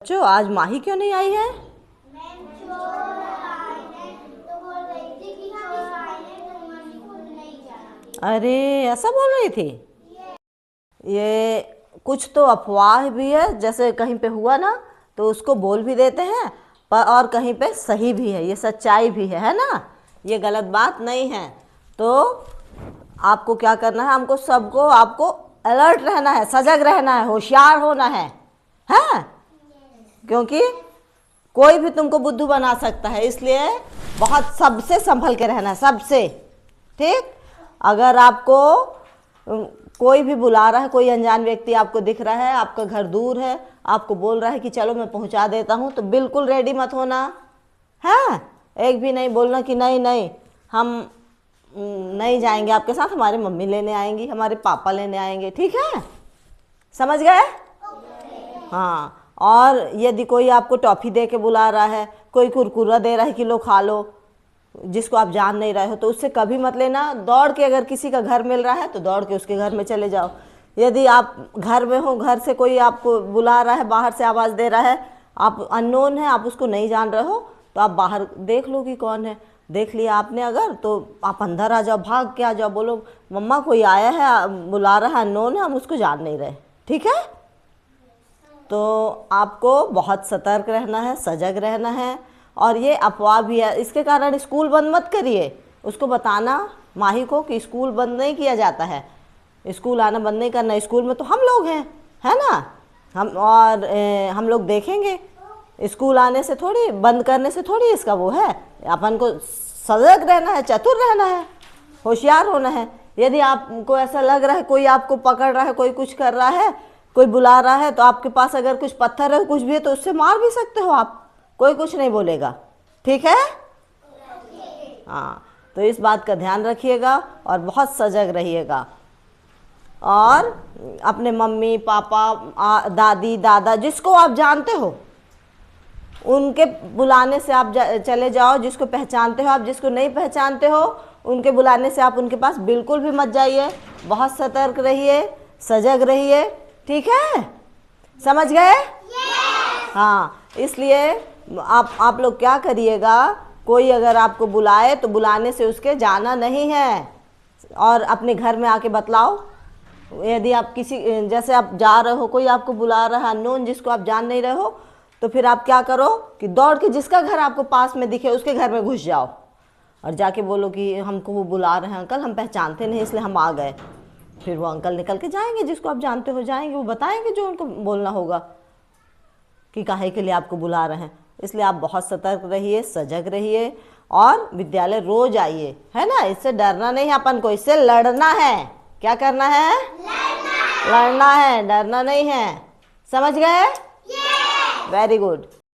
बच्चों, आज माही क्यों नहीं आई है? मैम चोर आए हैं तो बोल रही थी कि चोर आए हैं तो मैं स्कूल नहीं जाना। अरे, ऐसा बोल रही थी? ये कुछ तो अफवाह भी है, जैसे कहीं पे हुआ ना तो उसको बोल भी देते हैं, पर और कहीं पे सही भी है, ये सच्चाई भी है ना? ये गलत बात नहीं है। तो आपको क्या करना है, हमको सबको आपको अलर्ट रहना है, सजग रहना है, होशियार होना है, हैं? क्योंकि कोई भी तुमको बुद्धू बना सकता है, इसलिए बहुत सबसे संभल के रहना है, सबसे। ठीक? अगर आपको कोई भी बुला रहा है, कोई अनजान व्यक्ति आपको दिख रहा है, आपका घर दूर है, आपको बोल रहा है कि चलो मैं पहुंचा देता हूं, तो बिल्कुल रेडी मत होना है। एक भी नहीं बोलना कि नहीं नहीं हम नहीं जाएंगे आपके साथ, हमारी मम्मी लेने आएंगी, हमारे पापा लेने आएंगे। ठीक है? समझ गए? हाँ। और यदि कोई आपको टॉफ़ी दे के बुला रहा है, कोई कुरकुरा दे रहा है कि लो खा लो, जिसको आप जान नहीं रहे हो, तो उससे कभी मत लेना। दौड़ के अगर किसी का घर मिल रहा है तो दौड़ के उसके घर में चले जाओ। यदि आप घर में हो, घर से कोई आपको बुला रहा है, बाहर से आवाज़ दे रहा है, आप अननोन है, आप उसको नहीं जान रहे हो, तो आप बाहर देख लो कि कौन है। देख लिया आपने अगर, तो आप अंदर आ जाओ, भाग के आ जाओ, बोलो मम्मा कोई आया है, बुला रहा है, अननोन है, हम उसको जान नहीं रहे। ठीक है? तो आपको बहुत सतर्क रहना है, सजग रहना है। और ये अफवाह भी है, इसके कारण स्कूल बंद मत करिए। उसको बताना माही को कि स्कूल बंद नहीं किया जाता है, स्कूल आना बंद नहीं करना। स्कूल में तो हम लोग हैं, है ना? हम लोग देखेंगे। स्कूल आने से थोड़ी, बंद करने से थोड़ी इसका वो है। अपन को सजग रहना है, चतुर रहना है, होशियार होना है। यदि आपको ऐसा लग रहा है कोई आपको पकड़ रहा है, कोई कुछ कर रहा है, कोई बुला रहा है, तो आपके पास अगर कुछ पत्थर है, कुछ भी है, तो उससे मार भी सकते हो आप, कोई कुछ नहीं बोलेगा। ठीक है? हाँ। तो इस बात का ध्यान रखिएगा और बहुत सजग रहिएगा। और अपने मम्मी पापा, दादी दादा, जिसको आप जानते हो उनके बुलाने से आप चले जाओ। जिसको पहचानते हो आप, जिसको नहीं पहचानते हो उनके बुलाने से आप उनके पास बिल्कुल भी मत जाइए। बहुत सतर्क रहिए, सजग रहिए। ठीक है? समझ गए? हाँ। इसलिए आप लोग क्या करिएगा, कोई अगर आपको बुलाए तो बुलाने से उसके जाना नहीं है, और अपने घर में आके बतलाओ। यदि आप किसी, जैसे आप जा रहे हो, कोई आपको बुला रहा है अननोन, जिसको आप जान नहीं रहे हो, तो फिर आप क्या करो कि दौड़ के जिसका घर आपको पास में दिखे उसके घर में घुस जाओ और जाके बोलो कि हमको वो बुला रहे हैं अंकल, हम पहचानते नहीं इसलिए हम आ गए। फिर वो अंकल निकल के जाएंगे, जिसको आप जानते हो जाएंगे, वो बताएंगे जो उनको बोलना होगा कि काहे के लिए आपको बुला रहे हैं। इसलिए आप बहुत सतर्क रहिए, सजग रहिए, और विद्यालय रोज आइए, है ना? इससे डरना नहीं है अपन को, इससे लड़ना है। क्या करना है? लड़ना है, डरना नहीं है। समझ गए? Very good.